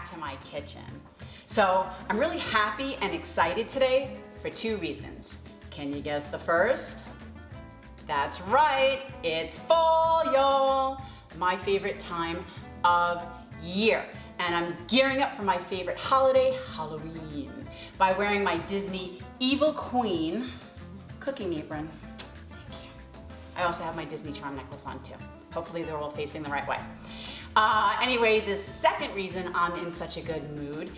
back to my kitchen. So I'm really happy and excited today for two reasons. Can you guess the first? That's right, it's fall, y'all. My favorite time of year. And I'm gearing up for my favorite holiday, Halloween, by wearing my Disney Evil Queen cooking apron. Thank you. I also have my Disney charm necklace on too. Hopefully they're all facing the right way. Anyway, the second reason I'm in such a good mood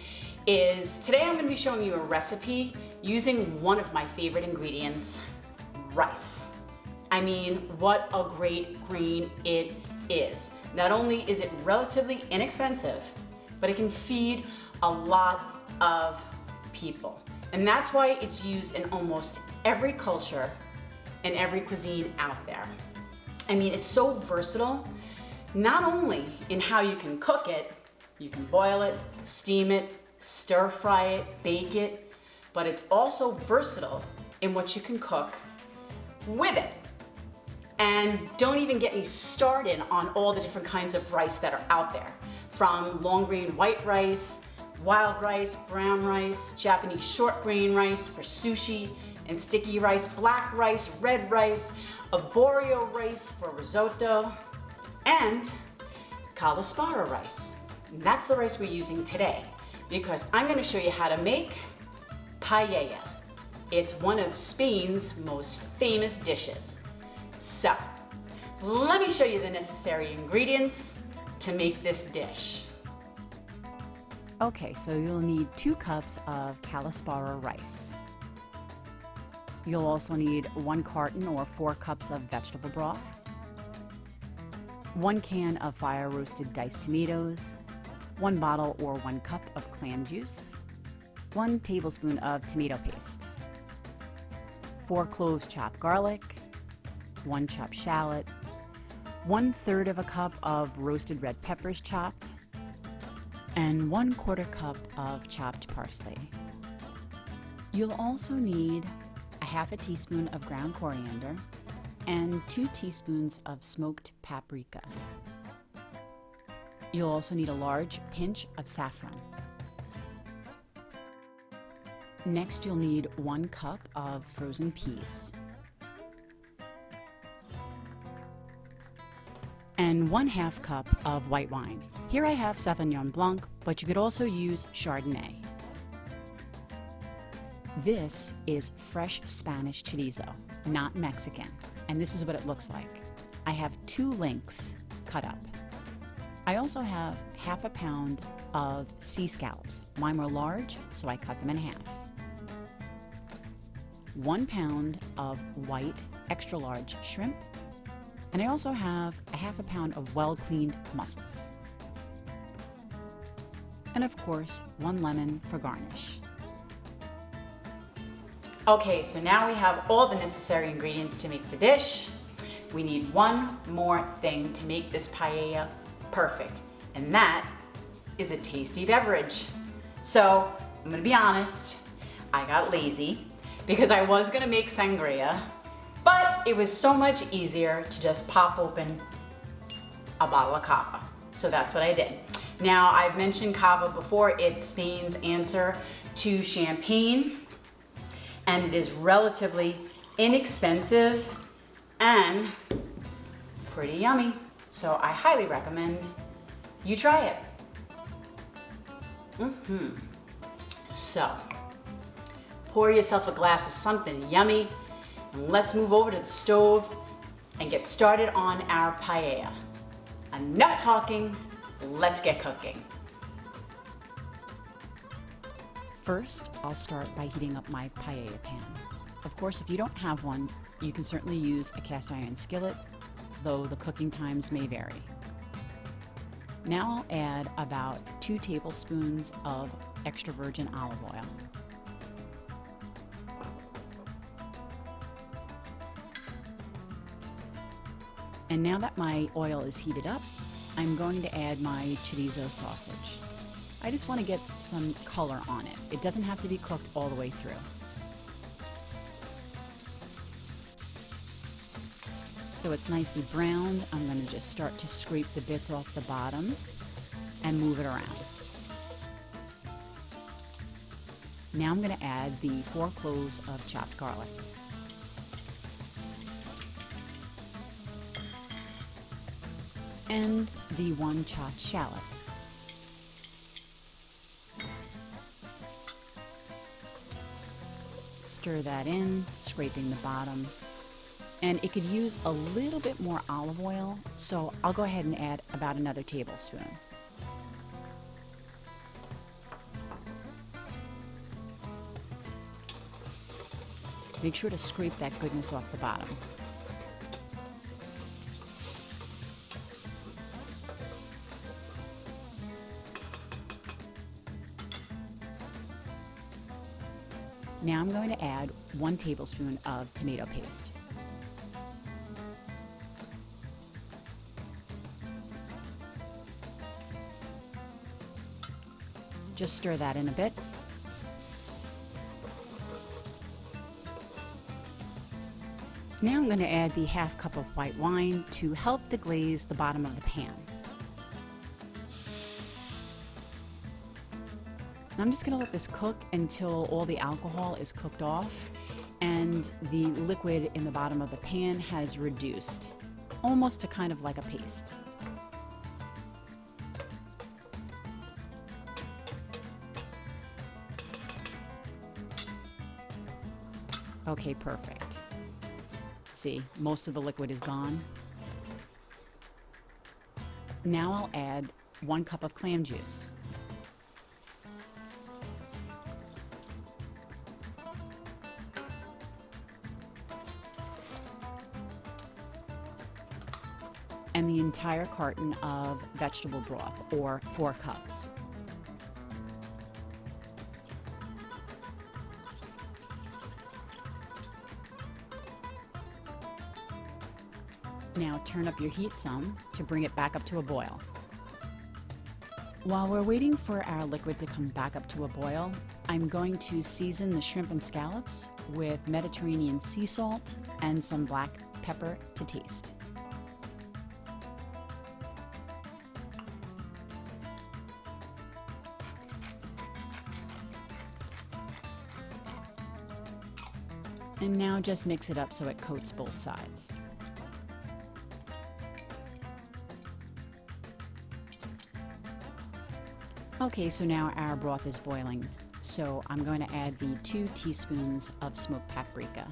is today I'm gonna be showing you a recipe using one of my favorite ingredients, rice. I mean, what a great grain it is. Not only is it relatively inexpensive, but it can feed a lot of people. And that's why it's used in almost every culture and every cuisine out there. I mean, it's so versatile, not only in how you can cook it, you can boil it, steam it, stir fry it, bake it, but it's also versatile in what you can cook with it. And don't even get me started on all the different kinds of rice that are out there, from long grain white rice, wild rice, brown rice, Japanese short grain rice for sushi and sticky rice, black rice, red rice, arborio rice for risotto, and Scallops rice. And that's the rice we're using today because I'm going to show you how to make paella. It's one of Spain's most famous dishes. So, let me show you the necessary ingredients to make this dish. Okay, so you'll need 2 cups of Scallops rice. You'll also need 1 carton or 4 cups of vegetable broth, 1 can of fire roasted diced tomatoes, 1 bottle or 1 cup of clam juice, 1 tablespoon of tomato paste, 4 cloves chopped garlic, 1 chopped shallot, 1/3 of a cup of roasted red peppers chopped, and 1/4 cup of chopped parsley. You'll also need a half a teaspoon of ground coriander and 2 teaspoons of smoked paprika. You'll also need a large pinch of saffron. Next, you'll need 1 cup of frozen peas and 1/2 cup of white wine. Here I have Sauvignon Blanc, but you could also use Chardonnay. This is fresh Spanish chorizo, not Mexican, and this is what it looks like. I have 2 links cut up. I also have 1/2 pound of sea scallops. Mine were large, so I cut them in half. 1 pound of white extra large shrimp, and I also have 1/2 pound of well-cleaned mussels. And of course, 1 lemon for garnish. Okay, so now we have all the necessary ingredients to make the dish. We need one more thing to make this paella perfect, and that is a tasty beverage. So, I'm gonna be honest, I got lazy because I was gonna make sangria, but it was so much easier to just pop open a bottle of cava. So that's what I did. Now, I've mentioned cava before. It's Spain's answer to champagne, and it is relatively inexpensive and pretty yummy. So I highly recommend you try it. So, pour yourself a glass of something yummy, and let's move over to the stove and get started on our paella. Enough talking, let's get cooking. First, I'll start by heating up my paella pan. Of course, if you don't have one, you can certainly use a cast iron skillet, though the cooking times may vary. Now I'll add about 2 tablespoons of extra virgin olive oil. And now that my oil is heated up, I'm going to add my chorizo sausage. I just want to get some color on it. It doesn't have to be cooked all the way through. So it's nicely browned. I'm going to just start to scrape the bits off the bottom and move it around. Now I'm going to add the 4 cloves of chopped garlic. And the 1 chopped shallot. Stir that in, scraping the bottom. And it could use a little bit more olive oil, so I'll go ahead and add about another tablespoon. Make sure to scrape that goodness off the bottom. Now I'm going to add 1 tablespoon of tomato paste. Just stir that in a bit. Now I'm going to add the ½ cup of white wine to help deglaze the bottom of the pan. And I'm just going to let this cook until all the alcohol is cooked off and the liquid in the bottom of the pan has reduced, almost to kind of like a paste. Okay, perfect. See, most of the liquid is gone. Now I'll add 1 cup of clam juice. And the entire carton of vegetable broth, or 4 cups. Now turn up your heat some to bring it back up to a boil. While we're waiting for our liquid to come back up to a boil, I'm going to season the shrimp and scallops with Mediterranean sea salt and some black pepper to taste. And now just mix it up so it coats both sides. Okay, so now our broth is boiling. So I'm going to add the 2 teaspoons of smoked paprika.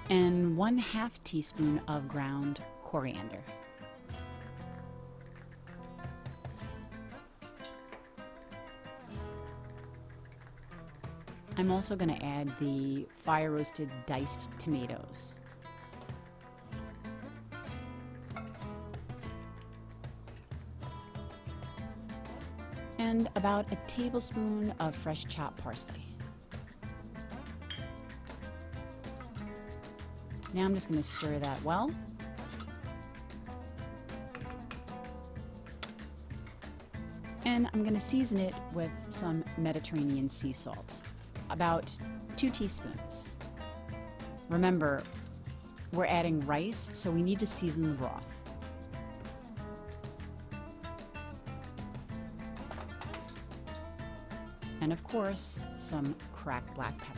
And 1/2 teaspoon of ground coriander. I'm also going to add the fire roasted diced tomatoes. And about a tablespoon of fresh chopped parsley. Now I'm just going to stir that well. And I'm going to season it with some Mediterranean sea salt, about 2 teaspoons. Remember, we're adding rice, so we need to season the broth. And of course, some cracked black pepper.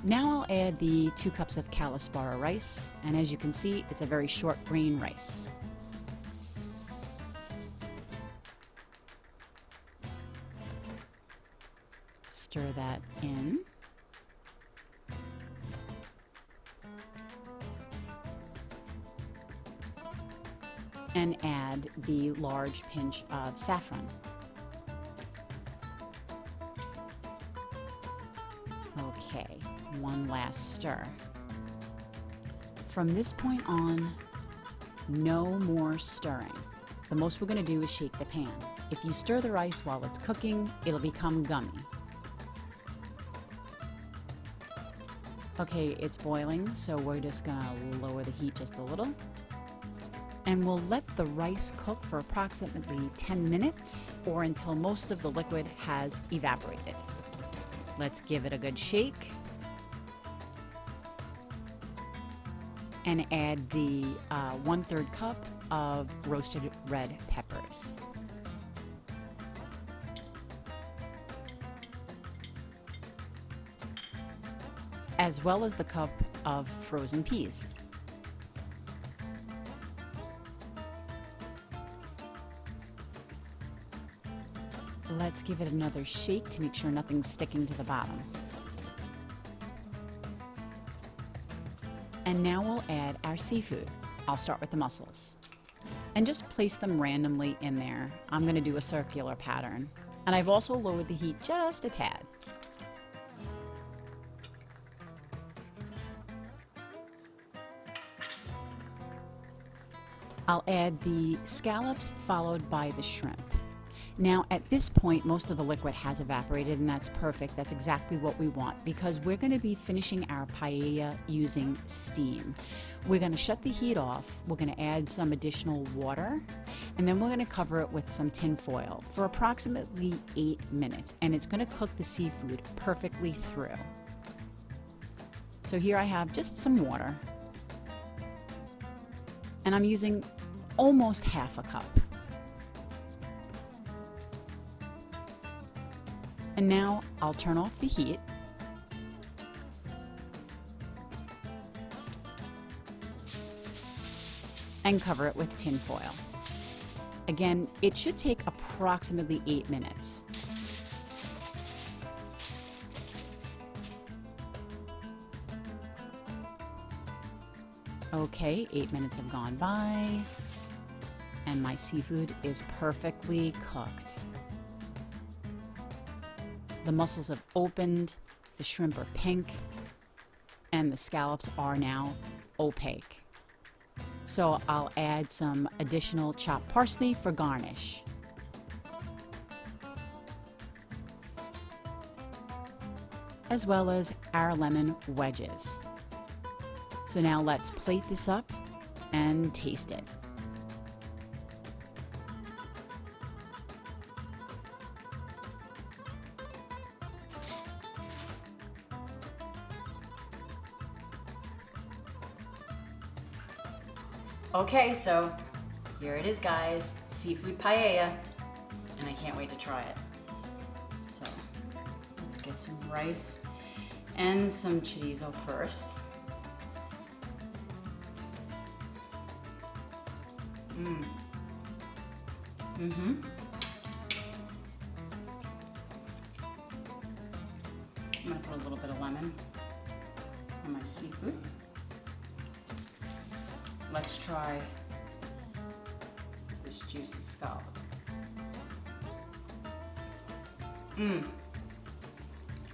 Now I'll add the 2 cups of Scallops rice, and as you can see, it's a very short grain rice. Stir that in. And add the large pinch of saffron. Okay, one last stir. From this point on, no more stirring. The most we're going to do is shake the pan. If you stir the rice while it's cooking, it'll become gummy. Okay, it's boiling, so we're just gonna lower the heat just a little. And we'll let the rice cook for approximately 10 minutes or until most of the liquid has evaporated. Let's give it a good shake. And add the 1/3 cup of roasted red peppers. As well as the cup of frozen peas. Let's give it another shake to make sure nothing's sticking to the bottom. And now we'll add our seafood. I'll start with the mussels. And just place them randomly in there. I'm gonna do a circular pattern. And I've also lowered the heat just a tad. I'll add the scallops followed by the shrimp. Now at this point, most of the liquid has evaporated and that's perfect. That's exactly what we want because we're going to be finishing our paella using steam. We're going to shut the heat off. We're going to add some additional water and then we're going to cover it with some tin foil for approximately 8 minutes and it's going to cook the seafood perfectly through. So here I have just some water and I'm using almost half a cup. And now I'll turn off the heat. And cover it with tin foil. Again, it should take approximately 8 minutes. Okay, 8 minutes have gone by, and my seafood is perfectly cooked. The mussels have opened, the shrimp are pink, and the scallops are now opaque. So I'll add some additional chopped parsley for garnish. As well as our lemon wedges. So now let's plate this up and taste it. Okay, so here it is, guys. Seafood paella, and I can't wait to try it. So let's get some rice and some chorizo first. I'm gonna put a little bit of lemon on my seafood. Let's try this juicy scallop.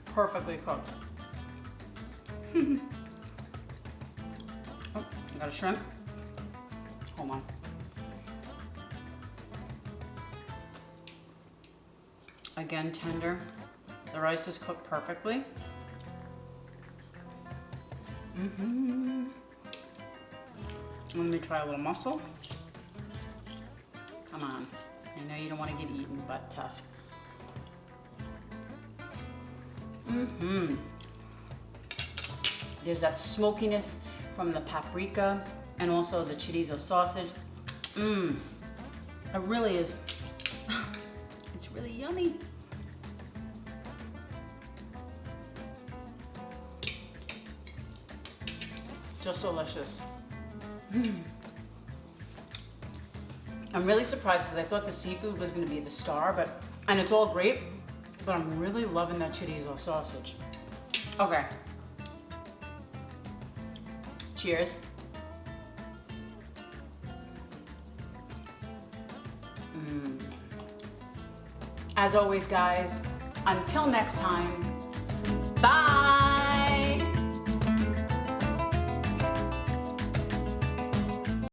Perfectly cooked. Oh, I got a shrimp. Hold on. Again, tender. The rice is cooked perfectly. Let me try a little mussel. Come on. I know you don't want to get eaten, but tough. There's that smokiness from the paprika and also the chorizo sausage. It really is. It's really yummy. Just delicious. I'm really surprised because I thought the seafood was going to be the star, and it's all great, but I'm really loving that chorizo sausage. Okay. Cheers. As always, guys, until next time, bye!